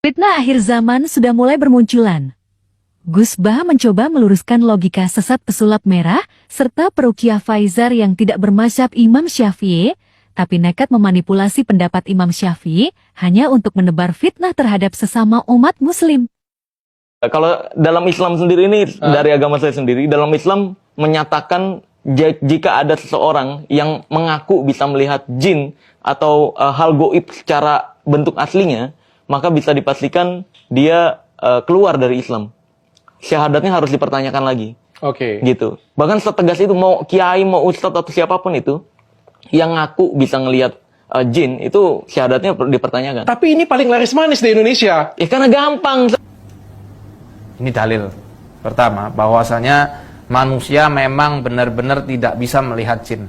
Fitnah akhir zaman sudah mulai bermunculan. Gus Bah mencoba meluruskan logika sesat pesulap merah, serta peruqyah Faizar yang tidak bermazhab Imam Syafi'i, tapi nekat memanipulasi pendapat Imam Syafi'i hanya untuk menebar fitnah terhadap sesama umat muslim. Kalau dalam Islam sendiri ini, dari agama saya sendiri, dalam Islam menyatakan jika ada seseorang yang mengaku bisa melihat jin atau hal goib secara bentuk aslinya, maka bisa dipastikan dia keluar dari Islam. Syahadatnya harus dipertanyakan lagi. Oke. Gitu. Bahkan setegas itu, mau kiai, mau ustadz atau siapapun itu, yang ngaku bisa ngelihat jin, itu syahadatnya dipertanyakan. Tapi ini paling laris manis di Indonesia. Ya karena gampang. Ini dalil pertama, bahwasanya manusia memang benar-benar tidak bisa melihat jin.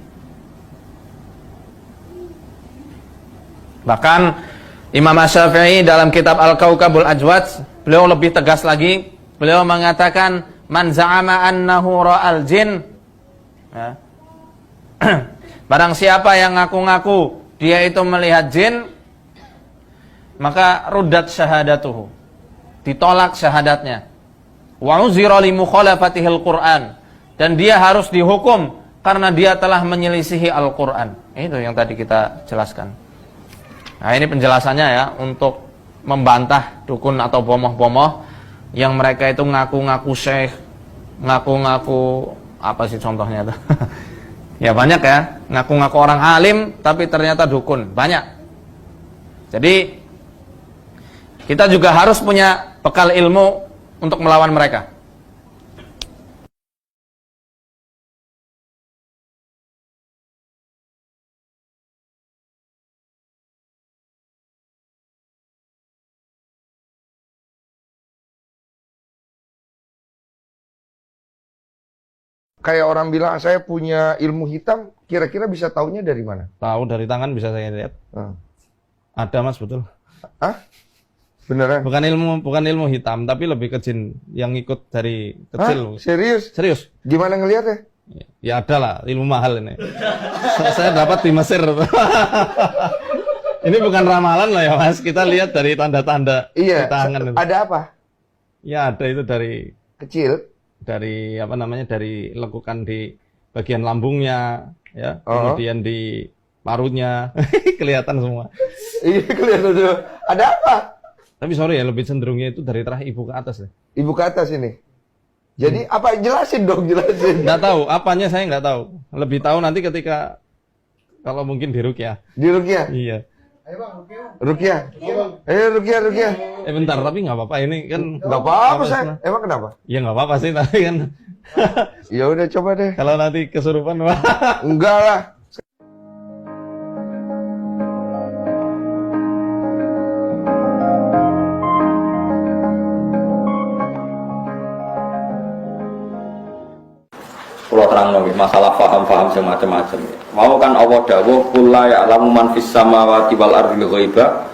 Bahkan Imam Asy-Syafi'i dalam kitab Al-Kaukabul Ajwad, beliau lebih tegas lagi. Beliau mengatakan, man za'ama annahu ra'al jin, ya. Barang siapa yang ngaku-ngaku dia itu melihat jin, maka ruddat syahadatuhu, ditolak syahadatnya. Wa uzira li mukhalafatihil Qur'an, dan dia harus dihukum karena dia telah menyelisihi Al-Qur'an. Itu yang tadi kita jelaskan. Nah, ini penjelasannya ya, untuk membantah dukun atau bomoh-bomoh yang mereka itu ngaku-ngaku syekh, ngaku-ngaku apa sih contohnya itu? Ya banyak ya, ngaku-ngaku orang alim tapi ternyata dukun, banyak. Jadi kita juga harus punya bekal ilmu untuk melawan mereka. Kayak orang bilang saya punya ilmu hitam, kira-kira bisa taunya dari mana? Tahu dari tangan bisa saya lihat. Ada Mas, betul. Ah? Beneran? Bukan ilmu hitam, tapi lebih ke jin yang ikut dari kecil. Serius? Serius? Gimana ngelihatnya? Ya ada lah, ilmu mahal ini. Saya dapat di Mesir. Ini bukan ramalan lah ya Mas, kita lihat dari tanda-tanda di tangan. Ada apa? Ya ada itu dari kecil. Dari apa namanya, dari lekukan di bagian lambungnya, ya, kemudian di parutnya, kelihatan semua. Iya kelihatan semua. Ada apa? Tapi sorry ya, lebih cenderungnya itu dari terah ibu ke atas ya. Ibu ke atas ini. Jadi apa? Jelasin dong, jelasin. Nggak tahu, apanya saya nggak tahu. Lebih tahu nanti ketika kalau mungkin di ruqyah. Di ruqyah? Iya. Ayo Bang, ruqyah. Ayo ruqyah. Bentar, tapi nggak apa-apa ini kan. Nggak apa-apa saya. Emang kenapa? Ya nggak apa-apa sih, tapi kan. Ya udah coba deh. Kalau nanti kesurupan wah. Enggak lah. Kalau terang lagi masalah paham-paham semacam-macam. Mau kan Allah dawuh kula ya'lamu man fis samawati wal ardi ghaiba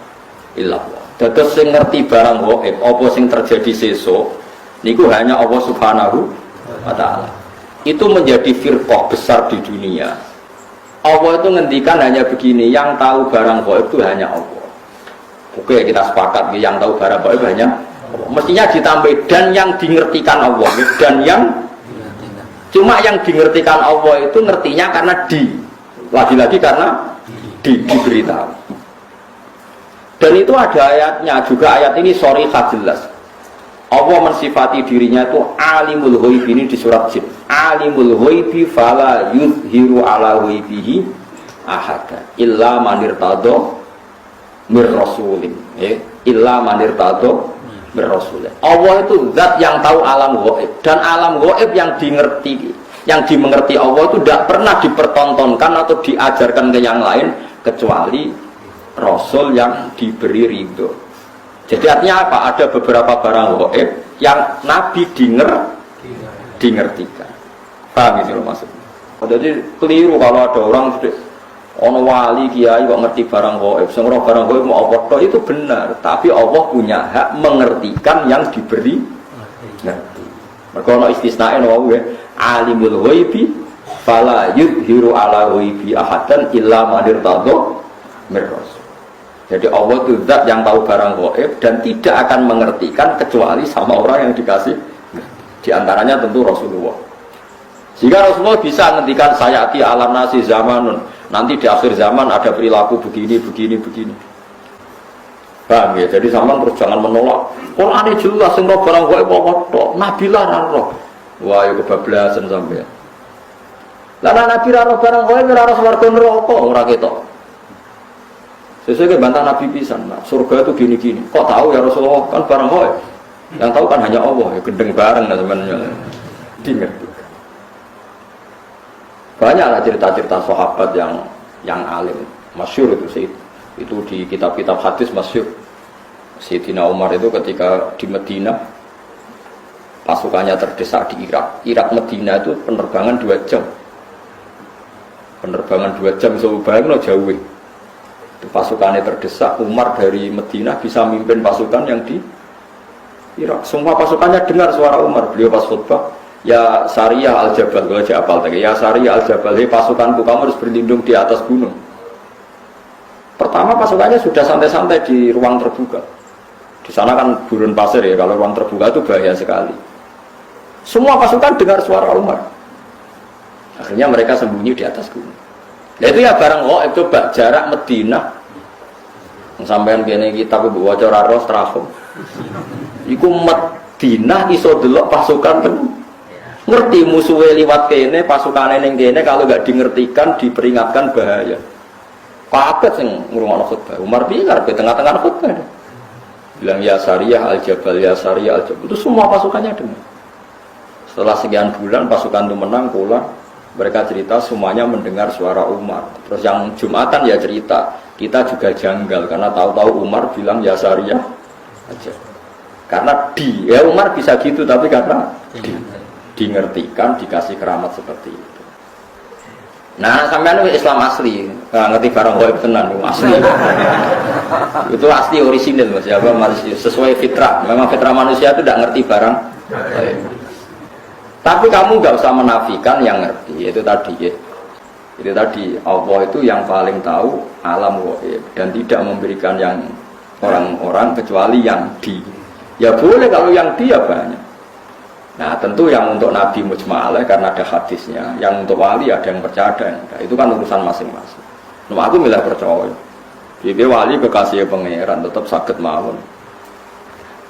illa Allah. Dados sing ngerti barang gaib apa sing terjadi sesuk niku hanya Allah Subhanahu wa taala. Itu menjadi firqah besar di dunia. Allah itu ngendikan hanya begini, yang tahu barang gaib itu hanya Allah. Oke, kita sepakat yang tahu barang gaib hanya Allah. Mestinya ditambah dan yang dingertikan Allah, dan yang cuma yang dingertikan Allah itu ngertinya karena lagi-lagi karena diberitahu. Dan itu ada ayatnya juga, ayat ini sharihah jelas. Allah mensifati dirinya itu alimul ghaib, ini di surat Jin. Alimul ghaibi fala yuzhiru ala ghaibihi ahada illa man irtada mir rasulin. Illa man irtada mir rasulin. Allah itu zat yang tahu alam ghaib, dan alam ghaib yang dimengerti Allah itu tidak pernah dipertontonkan atau diajarkan ke yang lain kecuali Rasul yang diberi ridho. Jadi artinya apa? Ada beberapa barang gaib yang Nabi dingertikan. Paham itu maksudnya? Jadi keliru kalau ada orang ono wali kiai kok ngerti barang gaib, semua barang gaib mau apa toh, itu benar. Tapi Allah punya hak mengertikan yang diberi ngerti. Maka ono istisnae no wae alimul ghaibi fala yudhiru ala ghaibi ahadan illa man irtadha mir rasul. Jadi Allah itu zat yang tahu barang gaib dan tidak akan mengertikan kecuali sama orang yang dikasih. Di antaranya tentu Rasulullah. Sehingga Rasulullah bisa ngendikan sayati alam nasi zamanun. Nanti di akhir zaman ada perilaku begini. Paham ya? Jadi sama terus jangan menolak. Quran ini jelas sing roh barang gaib apa Nabi lah roh. Wah, ya kebablasan sampean. Lah Nabi ra roh barang gaib ora roh swarga neraka ora ketok. Sesuai bantah Nabi pisan, nah, surga itu gini-gini. Kok tahu ya Rasulullah kan barang gaib? Yang tahu kan hanya Allah, ya gendeng bareng lah sebenarnya. Dingerti. Banyaklah cerita-cerita sahabat yang alim, masyhur itu di kitab-kitab hadis masyhur. Sayyidina Umar itu ketika di Medina pasukannya terdesak di Irak Medina itu penerbangan 2 jam. Penerbangan 2 jam bayangno jauh. Itu pasukannya terdesak, Umar dari Medina bisa mimpin pasukan yang di Irak. Semua pasukannya dengar suara Umar. Beliau pas khutbah, ya Sariyah al-Jabal, kalau aja apal tadi. Ya Sariyah al-Jabal, pasukanku kamu harus berlindung di atas gunung. Pertama pasukannya sudah santai-santai di ruang terbuka. Di sana kan gurun pasir ya, kalau ruang terbuka itu bahaya sekali. Semua pasukan dengar suara Umar. Akhirnya mereka sembunyi di atas gunung. Nah itu ya barang itu coba jarak Medina. Sampean kene kita waca ora ros trahum. Iku Medina iso delok pasukan ngerti musuhe liwat kene, pasukane ning kene kalau enggak dingertikan diperingatkan bahaya. Kaget sing ngrungokno khutbah. Umar piye karepe tengah-tengah khutbah. Bilang ya Sariyah al-Jabal, ya Sariyah al-Jabal. Itu semua pasukannya dengar. Setelah sekian bulan pasukan itu menang pulang. Mereka cerita semuanya mendengar suara Umar. Terus yang Jumatan ya cerita, kita juga janggal karena tahu-tahu Umar bilang ya Sariyah aja. Karena ya Umar bisa gitu tapi karena dingertikan, dikasih keramat seperti itu. Nah, sampean Islam asli, ngerti barang gaib tenan asli. Itu asli orisinil Mas, ya sesuai fitrah. Memang fitrah manusia itu tidak ngerti barang gaib. Tapi kamu nggak usah menafikan yang ngerti, itu tadi ya. Itu tadi Allah itu yang paling tahu alam gaib dan tidak memberikan yang orang-orang kecuali yang di. Ya boleh kalau yang dia banyak. Nah tentu yang untuk Nabi mujma'alah karena ada hadisnya. Yang untuk wali ada yang percaya ada yang enggak. Itu kan urusan masing-masing. Nah aku milih percaya. Jadi wali kekasih pangeran tetap sakit mawon.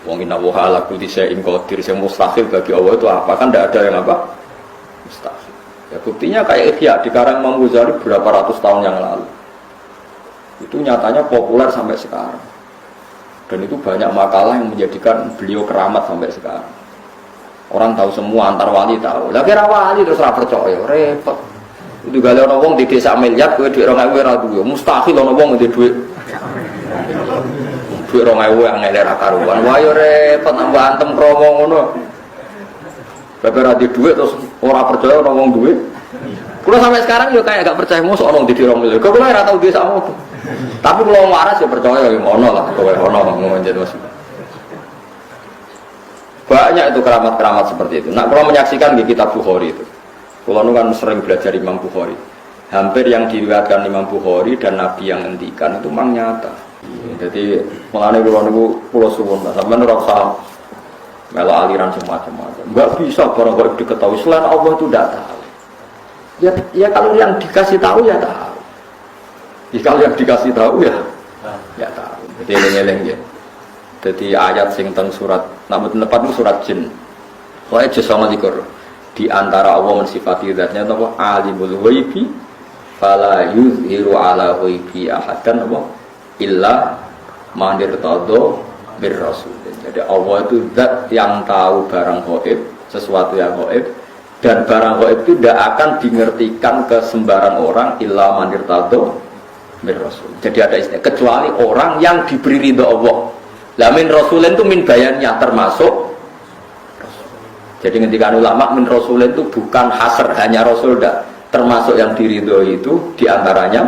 Wong inna wa ala kulli syai'in qadir, yang mustahil bagi Allah itu apa? Kan tidak ada yang apa? Mustahil. Ya buktinya kayak Ihya di karang Imam Ghazali berapa ratus tahun yang lalu. Itu nyatanya populer sampai sekarang. Dan itu banyak makalah yang menjadikan beliau keramat sampai sekarang. Orang tahu semua, antar wali tahu. Lah kira wali terus ora percaya, repot. Itu gale ana wong di desa miliar kowe dhuwit 2000 ora duwe. Mustahil ana wong di dhuwit 2000 yang ngelera karuan. Wah yo repot nambah antem kromo ngono. Bapak ra di dhuwit terus ora percaya ana wong duwe. Kulo sampai sekarang yo kayak gak percaya mosok ana di 2000. Kok kulo ora tau desa ngono. Tapi kulo waras yo percaya yo ono lah, kowe ono ngomonjen Mas. Banyak itu keramat-keramat seperti itu. Nah, kalau menyaksikan di kitab Bukhari itu, kalau kan sering belajar Imam Bukhari, hampir yang diriwayatkan Imam Bukhari dan Nabi yang ngendikan itu memang nyata. Jadi mulane pulau suwun, sampeyan ora usah melok aliran semacam-macam. Enggak bisa barang kok diketahui selain Allah itu tidak tahu. Ya kalau yang dikasih tahu ya tahu. Ya kalau yang dikasih tahu ya tahu. Jadi eling-eling ya. Jadi ayat sing teng surat nama tempat itu surat jin. Wae jasa nglikur. Di antara Allah mensifati zatnya apa alimul ghaibi fala yuzhiru ala ghaibi ahadan apa illa man irtadha bir rasul. Jadi Allah itu zat yang tahu barang gaib, sesuatu yang gaib dan barang gaib itu tidak akan dingertikan ke sembarang orang illa man irtadha bir rasul. Jadi ada istilah kecuali orang yang diberi ridha Allah. Lah min rasulin itu min bayannya termasuk rasul. Jadi ketika ulama min rasulin itu bukan hasr hanya rasul dah, termasuk yang diridhoi itu diantaranya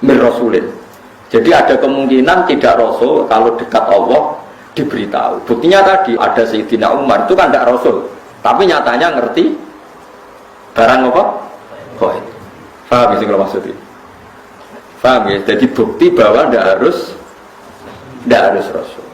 min rasulin. Jadi ada kemungkinan tidak rasul kalau dekat Allah diberitahu. Buktinya tadi ada Sayyidina Umar itu kan tidak rasul, tapi nyatanya ngerti barang apa? Gaib. Paham sih kalau maksudnya? Paham ya? Jadi bukti bahwa tidak harus Rasul.